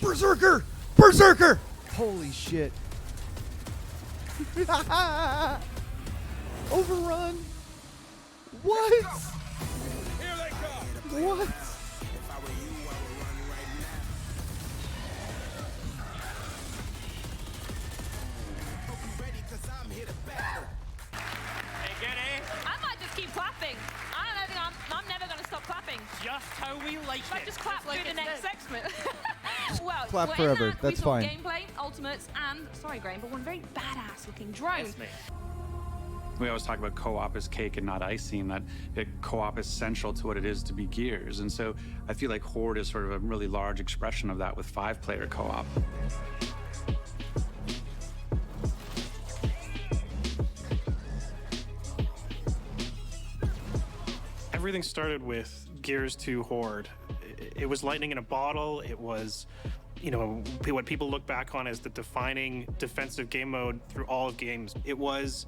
Berserker! Berserker! Holy shit. Overrun! What? Here they come. What? If I were you, I would run right now. Hope you ready, 'cause I'm here to battle. Hey, Giddy. I might just keep clapping. I don't think I'm never going to stop clapping. Just how we like I it. just clap like through the it next says. segment. Well, Clap in forever. that, we That's saw fine. gameplay, ultimates, and sorry, Graham, but one very badass looking drone. That's me. We always talk about co-op as cake and not icing, that co-op is central to what it is to be Gears. And so I feel like Horde is sort of a really large expression of that with 5-player co-op. Everything started with Gears 2 Horde. It was lightning in a bottle. It was, you know, what people look back on as the defining defensive game mode through all of games. It was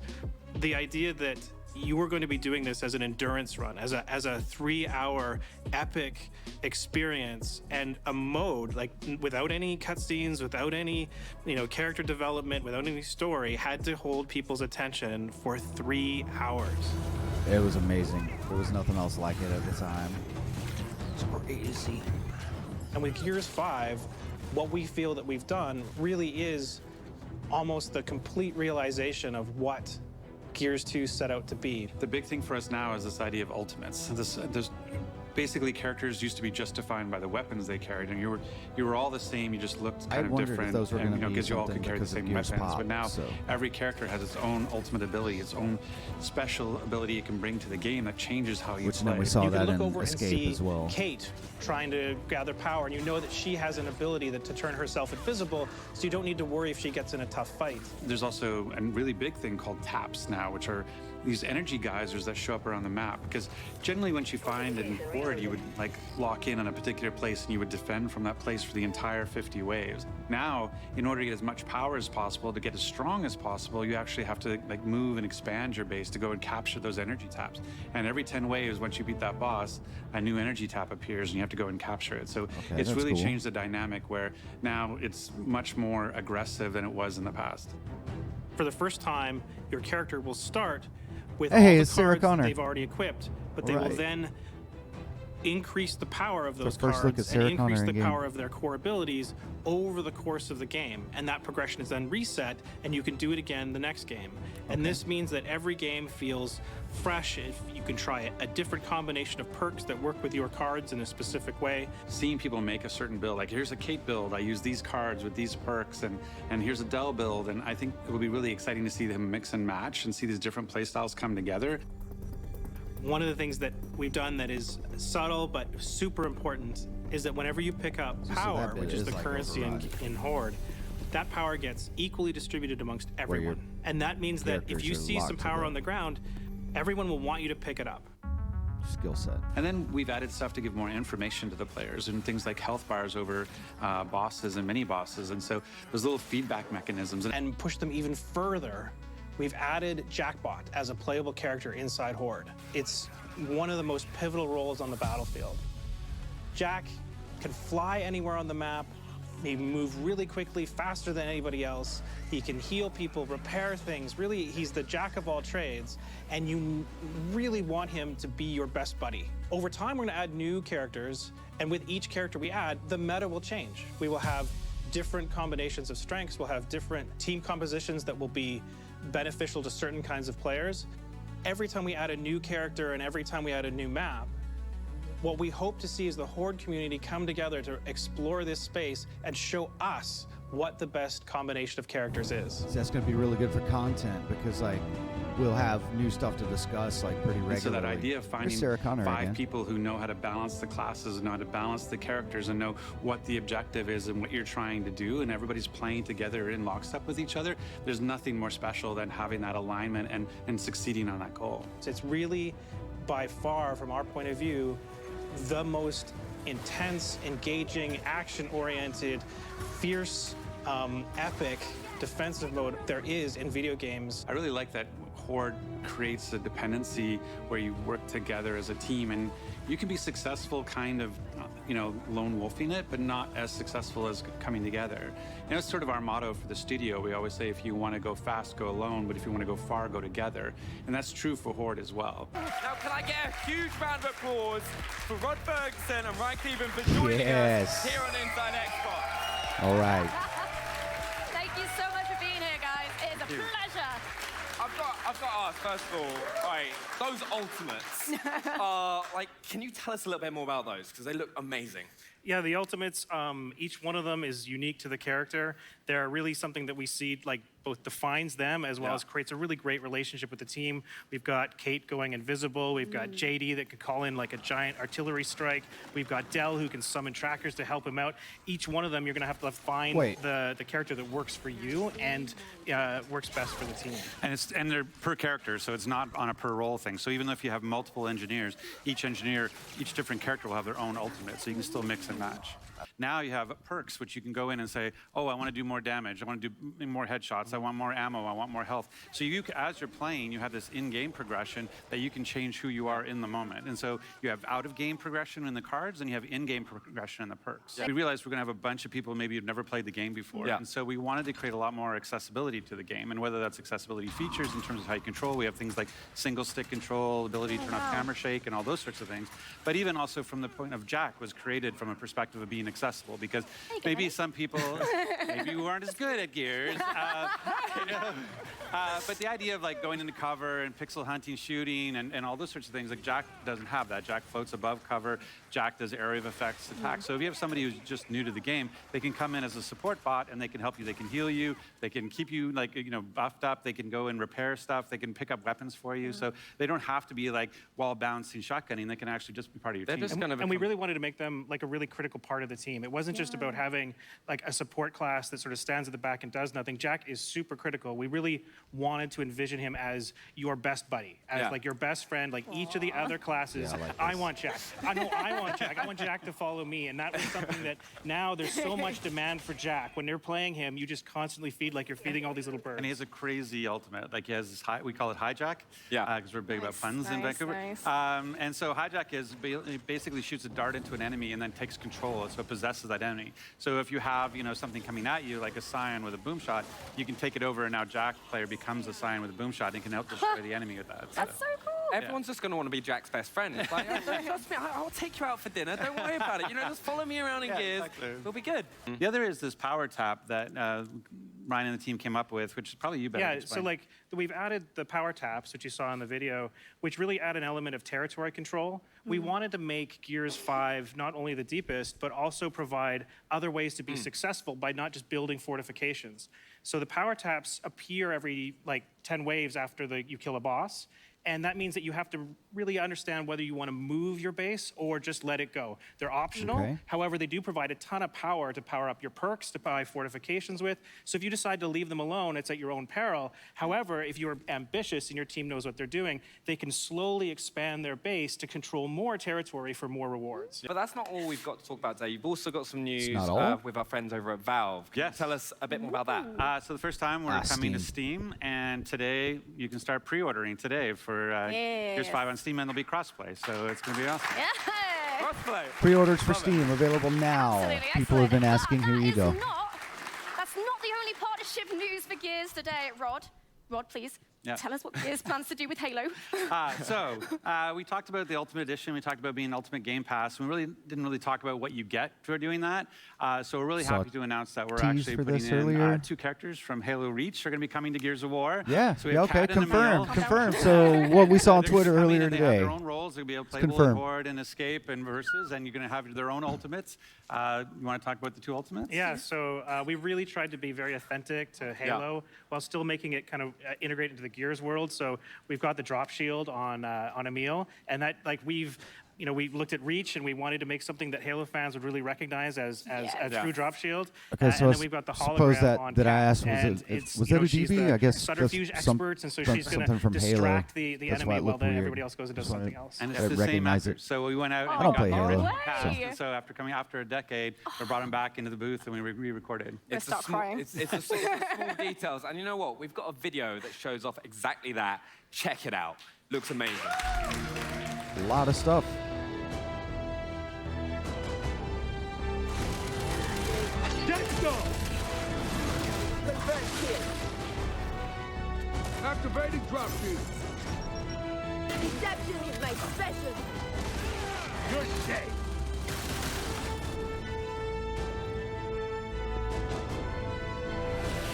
the idea that you were going to be doing this as an endurance run, as a 3-hour epic experience, and a mode like without any cutscenes, without any, you know, character development, without any story, had to hold people's attention for 3 hours. It was amazing. There was nothing else like it at the time. It's crazy. And with Gears 5, what we feel that we've done really is almost the complete realization of what Gears 2 set out to be. The big thing for us now is this idea of ultimates. There's basically characters used to be just defined by the weapons they carried, and you were all the same. You just looked I kind of wondered if different, those were and gonna be because you all something could carry the because of same Gears weapons. Pop, But now so. every character has its own ultimate ability, its own special ability it can bring to the game that changes how you Which play. then we saw You that can look in over and Escape see as well. Kate trying to gather power, and you know that she has an ability to turn herself invisible, so you don't need to worry if she gets in a tough fight. There's also a really big thing called taps now, which are these energy geysers that show up around the map. Because generally once you find in Horde, you would like lock in on a particular place and you would defend from that place for the entire 50 waves. Now, in order to get as much power as possible, to get as strong as possible, you actually have to like move and expand your base to go and capture those energy taps. And every 10 waves, once you beat that boss, a new energy tap appears and you have to go and capture it. So it's that's really cool. changed the dynamic where now it's much more aggressive than it was in the past. For the first time, your character will start with Hey, all the it's Sarah cards that Connor. they've already equipped, but they will Right. then increase the power of those first look cards at Sarah and increase Connor the in-game. power of their core abilities over the course of the game. And that progression is then reset, and you can do it again the next game. And this means that every game feels fresh. If you can try a different combination of perks that work with your cards in a specific way. Seeing people make a certain build, like here's a Kate build, I use these cards with these perks, and here's a Dell build, and I think it will be really exciting to see them mix and match and see these different playstyles come together. One of the things that we've done that is subtle but super important is that whenever you pick up that power, bit which is is the like currency overrun. in Horde, that power gets equally distributed amongst your everyone. And that means that if characters you are see locked some to power the- on the ground, everyone will want you to pick it up. Skill set. And then we've added stuff to give more information to the players, and things like health bars over bosses and mini bosses, and so those little feedback mechanisms. And push them even further, we've added Jackbot as a playable character inside Horde. It's one of the most pivotal roles on the battlefield. Jack can fly anywhere on the map. He moves really quickly, faster than anybody else. He can heal people, repair things. Really, he's the jack of all trades, and you really want him to be your best buddy. Over time, we're gonna add new characters, and with each character we add, the meta will change. We will have different combinations of strengths. We'll have different team compositions that will be beneficial to certain kinds of players. Every time we add a new character and every time we add a new map, what we hope to see is the Horde community come together to explore this space and show us what the best combination of characters is. So that's going to be really good for content because like we'll have new stuff to discuss like pretty regularly. And so that idea of Here's finding Sarah Connor 5 again. people who know how to balance the classes and know how to balance the characters and know what the objective is and what you're trying to do, and everybody's playing together in lockstep with each other, there's nothing more special than having that alignment and succeeding on that goal. It's really, by far, from our point of view, the most intense, engaging, action-oriented, fierce, epic defensive mode there is in video games. I really like that Horde creates a dependency where you work together as a team, and you can be successful kind of lone wolfing it, but not as successful as coming together. And it's sort of our motto for the studio. We always say, if you want to go fast, go alone, but if you want to go far, go together. And that's true for Hoard as well. Now, can I get a huge round of applause for Rod Ferguson and Ryan Cleveland for joining Yes. us here on Inside Xbox? All right. Thank you so much for being here, guys. It is a pleasure. I've got to ask, first of all, all right, those ultimates are, can you tell us a little bit more about those? Because they look amazing. Yeah, the ultimates, each one of them is unique to the character. They're really something that we see, both defines them as well as creates a really great relationship with the team. We've got Kate going invisible. We've got JD that could call in like a giant artillery strike. We've got Dell who can summon trackers to help him out. Each one of them, you're going to have to find the character that works for you and works best for the team. And they're per character, so it's not on a per role thing. So even if you have multiple engineers, each different character will have their own ultimate, so you can still mix and match. Now you have perks, which you can go in and say, oh, I want to do more damage. I want to do more headshots. I want more ammo. I want more health. So as you're playing, you have this in-game progression that you can change who you are in the moment. And so you have out-of-game progression in the cards, and you have in-game progression in the perks. We realized we're going to have a bunch of people maybe who've never played the game before. And so we wanted to create a lot more accessibility to the game. And whether that's accessibility features in terms of how you control, we have things like single-stick control, ability to turn off camera shake, and all those sorts of things. But even also from the point of Jack was created from a perspective of being accessible, because maybe some people maybe who aren't as good at Gears, but the idea of going into cover and pixel hunting, shooting, and all those sorts of things, Jack doesn't have that. Jack floats above cover. Jack does area of effects attacks. So if you have somebody who's just new to the game, they can come in as a support bot and they can help you. They can heal you. They can keep you buffed up. They can go and repair stuff. They can pick up weapons for you. So they don't have to be wall bouncing, shotgunning. They can actually just be part of your team. And we really wanted to make them a really critical part of the team. It wasn't just about having a support class that sort of stands at the back and does nothing. Jack is super critical. We really wanted to envision him as your best buddy, as your best friend. Each of the other classes, I want Jack. I want Jack. I want Jack to follow me. And that was something that now there's so much demand for Jack. When you're playing him, you just constantly feed you're feeding all these little birds. And he has a crazy ultimate. He has this we call it hijack. Because we're big about puns in Vancouver. And so hijack is basically shoots a dart into an enemy and then takes control. So it possesses that enemy. So if you have something coming at you like a Scion with a boom shot, you can take it over, and now Jack player becomes a Scion with a boom shot and can help destroy the enemy with that. That's so cool. Everyone's just going to want to be Jack's best friend. It's trust me, I'll take you out for dinner. Don't worry about it. Just follow me around in Gears. Exactly. We'll be good. The other is this power tap that Ryan and the team came up with, which is probably you better explain. So we've added the power taps, which you saw in the video, which really add an element of territory control. We wanted to make Gears 5 not only the deepest, but also provide other ways to be successful by not just building fortifications. So the power taps appear every 10 waves after you kill a boss. And that means that you have to really understand whether you want to move your base or just let it go. They're optional. Okay. However, they do provide a ton of power to power up your perks, to buy fortifications with. So if you decide to leave them alone, it's at your own peril. However, if you're ambitious and your team knows what they're doing, they can slowly expand their base to control more territory for more rewards. But that's not all we've got to talk about today. You've also got some news with our friends over at Valve. Yes. Tell us a bit more about that. So the first time we're coming to Steam, and today you can start pre-ordering today for Gears 5 on Steam, and there'll be crossplay, so it's going to be awesome. Crossplay. Pre-orders for Steam available now. Absolutely, People have been excellent. asking. Here you go. That's not the only partnership news for Gears today, Rod. Rod, please. Tell us what Gears plans to do with Halo. We talked about the Ultimate Edition. We talked about being Ultimate Game Pass. We really didn't talk about what you get for doing that. So we're really happy to announce that we're actually putting in 2 characters from Halo Reach are going to be coming to Gears of War. Yeah. So we have Kat and Confirmed. Emil. Confirmed. So what we saw on Twitter earlier They today. have their own roles. They'll be able to play World Horde and Escape and Versus, and you're going to have their own ultimates. You want to talk about the 2 ultimates? Yeah. So we really tried to be very authentic to Halo while still making it kind of integrate into the Gears world. So we've got the drop shield on Emil, and that we've we looked at Reach and we wanted to make something that Halo fans would really recognize as true drop shield. Okay, so and then we've got the hologram on that I Kat, asked was that a DB? I guess subterfuge experts, and so she's going to distract the enemy while everybody else goes and does something else. And it's the same actor. So we went out and I don't play Halo. So after a decade, we brought him back into the booth and we re-recorded. It's the small details. And you know what? We've got a video that shows off exactly that. Check it out. Looks amazing. A lot of stuff. Activating drop feed. Deception is my specialty. You're safe.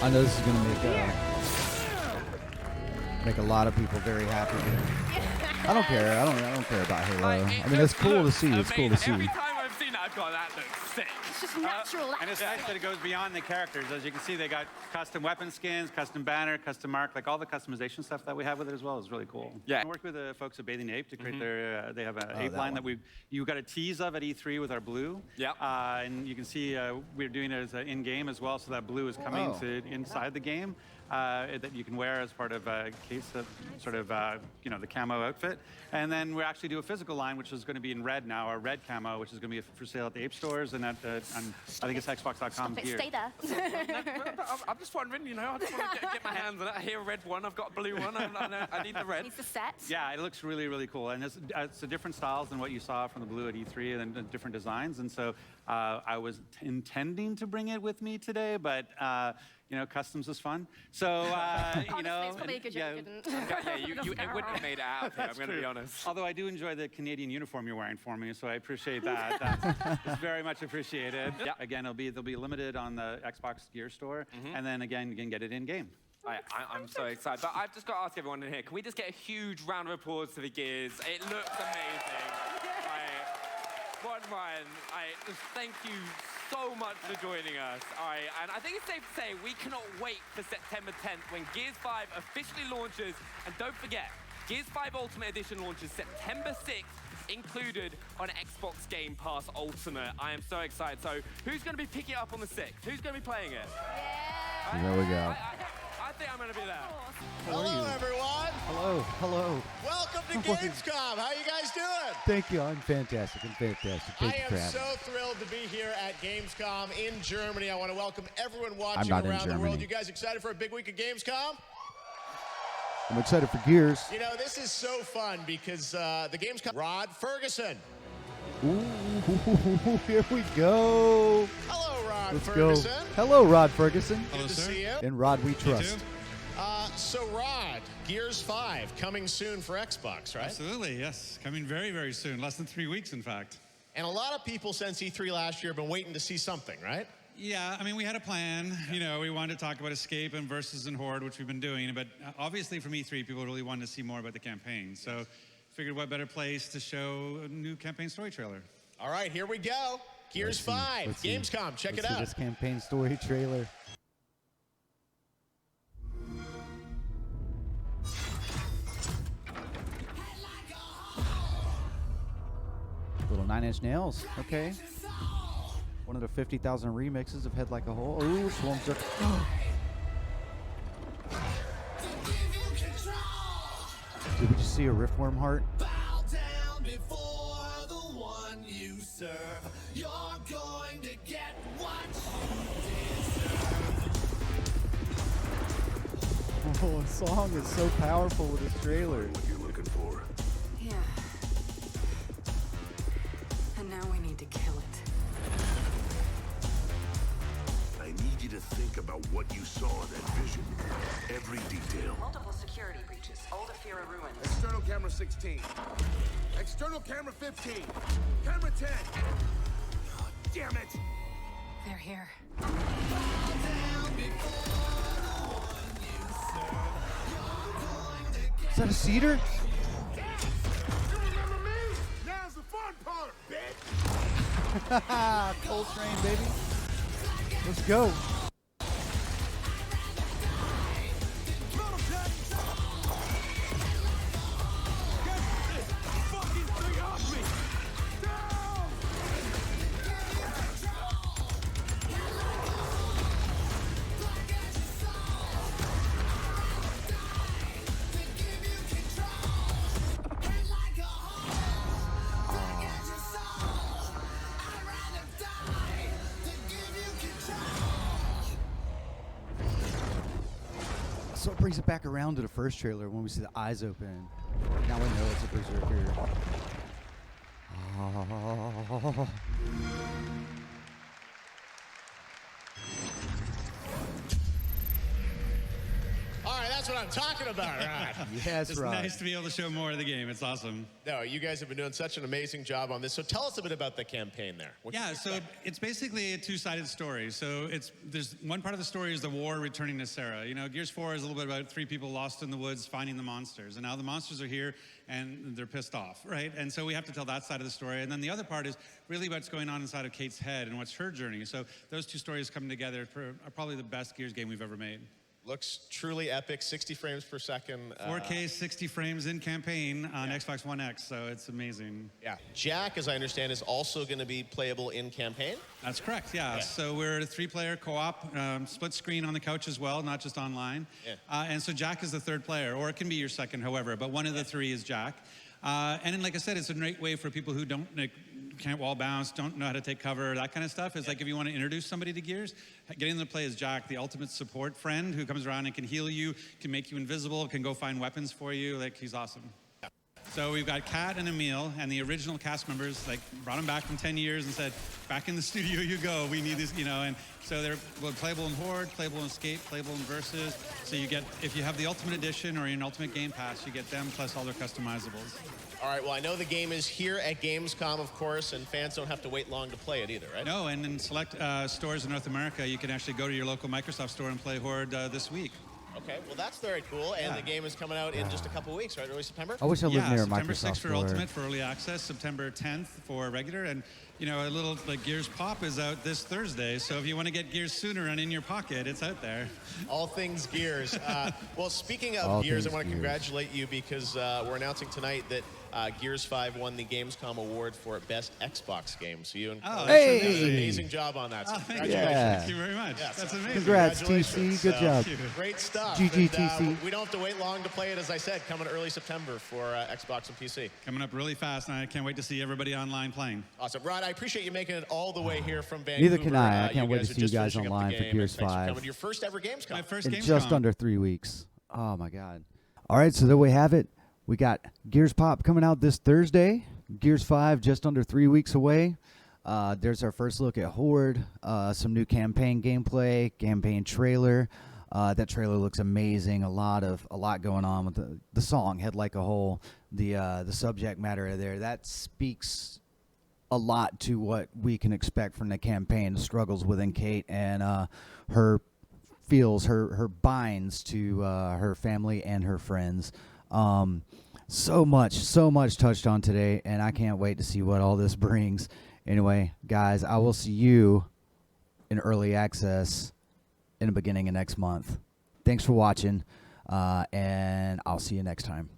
I know this is going to make a lot of people very happy. I don't care. I don't care about Halo. I mean, it's cool to see. It's cool to see. Every time I've seen it, I've gone, that looks sick. It's just natural. And it's nice that it goes beyond the characters. As you can see, they got custom weapon skins, custom banner, custom mark, like all the customization stuff that we have with it as well is really cool. Yeah. I worked with the folks at Bathing Ape to create their, they have an ape that line one. that you got a tease of at E3 with our blue. Yeah. And you can see we're doing it as in-game as well, so that blue is coming to inside the game. That you can wear as part of a case of sort of, you know, the camo outfit. And then we actually do a physical line, which is going to be in red now, our red camo, which is going to be for sale at the Ape stores and at, on, I think it's Xbox.com gear. Stay there. I'm just wondering, you know, I just want to get my hands on it. I hear a red one, I've got a blue one, I need the red. Needs the set. Yeah, it looks really, really cool. And it's a different styles than what you saw from the blue at E3 and then different designs. And so I was intending to bring it with me today, but you know, customs is fun. So, you know. It's probably a good joke you couldn't. It wouldn't have made it out here, I'm going to be honest. Although I do enjoy the Canadian uniform you're wearing for me, so I appreciate that. It's very much appreciated. Yeah. Again, they'll be limited on the Xbox Gear Store, and then again, you can get it in game. I'm so excited. But I've just got to ask everyone in here, can we just get a huge round of applause for the Gears? It looks amazing. Just thank you so much for joining us. All right, and I think it's safe to say we cannot wait for September 10th when Gears 5 officially launches. And don't forget, Gears 5 Ultimate Edition launches September 6th, included on Xbox Game Pass Ultimate. I am so excited. So who's going to be picking it up on the 6th? Who's going to be playing it? Yeah. There we go. I think I'm going to be there. Hello, everyone. Hello. Welcome to Gamescom. How you guys doing? Thank you. I'm fantastic. Thank you for I am having so me. thrilled to be here at Gamescom in Germany. I want to welcome everyone watching I'm not in around the world. Germany. You guys excited for a big week of Gamescom? I'm excited for Gears. You know, this is so fun because the Gamescom... Rod Ferguson. Ooh, here we go. Hello, Rod Let's Ferguson. go. Hello, Rod Ferguson. Good to see you. In Rod we trust. So, Rod, Gears 5 coming soon for Xbox, right? Absolutely, yes. Coming very, very soon. Less than 3 weeks, in fact. And a lot of people since E3 last year have been waiting to see something, right? Yeah, I mean, we had a plan. You know, we wanted to talk about Escape and Versus and Horde, which we've been doing. But obviously from E3, people really wanted to see more about the campaign. So figured what better place to show a new campaign story trailer. All right, here we go. Gears 5, Gamescom, check it out. This campaign story trailer. Little 9 Inch Nails. Okay. One of the 50,000 remixes of Head Like a Hole. Ooh, Swarms are. Did we just see a Riftworm heart? Bow down before the one you serve. You're going to get what you deserve. Oh, the song is so powerful with this trailer. What you're looking for. Yeah. And now we need to kill it. I need you to think about what you saw in that vision. Every detail. Multiple security breaches. Old Afira ruins. External camera 16. External camera 15. Camera 10. Oh, damn it. They're here. Is that a cedar? You remember me? Now's the fun part, bitch. Coltrane, baby. Let's go. So it brings it back around to the first trailer when we see the eyes open. Now we know it's a berserker. Oh. That's what I'm talking about, Rod. Yes, It's Rod. nice to be able to show more of the game. It's awesome. No, you guys have been doing such an amazing job on this. So tell us a bit about the campaign there. What Yeah, can we so expect? it's basically a two-sided story. So there's one part of the story is the war returning to Sarah. You know, Gears 4 is a little bit about 3 people lost in the woods finding the monsters. And now the monsters are here and they're pissed off, right? And so we have to tell that side of the story. And then the other part is really what's going on inside of Kate's head and what's her journey. So those two stories coming together are probably the best Gears game we've ever made. Looks truly epic, 60 frames per second. 4K, 60 frames in campaign on Xbox One X, so it's amazing. Yeah. Jack, as I understand, is also going to be playable in campaign. That's correct, yeah. So we're a 3-player co-op, split screen on the couch as well, not just online. Yeah. And so Jack is the 3rd player, or it can be your 2nd, however, but one of the 3 is Jack. And then, like I said, it's a great way for people who can't wall bounce, don't know how to take cover, that kind of stuff. It's like if you want to introduce somebody to Gears, getting them to play as Jack, the ultimate support friend who comes around and can heal you, can make you invisible, can go find weapons for you. Like, he's awesome. So we've got Kat and Emil, and the original cast members, like, brought them back from 10 years and said, back in the studio you go, we need this, you know, and so they're playable in Horde, playable in Escape, playable in Versus. So you get, if you have the Ultimate Edition or an Ultimate Game Pass, you get them plus all their customizables. All right, well, I know the game is here at GamesCom, of course, and fans don't have to wait long to play it either, right? No, and in select stores in North America, you can actually go to your local Microsoft store and play Horde this week. Okay, well, that's very cool, and the game is coming out in just a couple weeks, right? Early September? I wish I lived near a September Microsoft 6th for store. Ultimate for early access, September 10th for regular, and you know, a little like Gears Pop is out this Thursday, so if you want to get Gears sooner and in your pocket, it's out there. All things Gears. Well, speaking of All Gears, I things want to Gears. congratulate you because we're announcing tonight that Gears 5 won the Gamescom award for Best Xbox Game. So you and Chloe Hey! did an amazing job on that. So Thank you. congratulations. Yeah. Thank you very much. Yes. That's amazing. Congrats, Congratulations. TC. Good job. Great stuff. GGTC. And, we don't have to wait long to play it, as I said, coming early September for Xbox and PC. Coming up really fast, and I can't wait to see everybody online playing. Awesome. Rod, I appreciate you making it all the way here from Vancouver. Neither can I. I can't wait to are see you just guys finishing up the online for game, Gears and thanks 5. For coming to your first ever Gamescom. My first In Gamescom. just under 3 weeks. Oh, my God. All right, so there we have it. We got Gears Pop coming out this Thursday. Gears 5 just under 3 weeks away. There's our first look at Horde, some new campaign gameplay, campaign trailer. That trailer looks amazing. A lot going on with the song Head Like a Hole, the subject matter there. That speaks a lot to what we can expect from the campaign, the struggles within Kate and her binds to her family and her friends. So much touched on today, and I can't wait to see what all this brings. Anyway, guys, I will see you in early access in the beginning of next month. Thanks for watching, and I'll see you next time.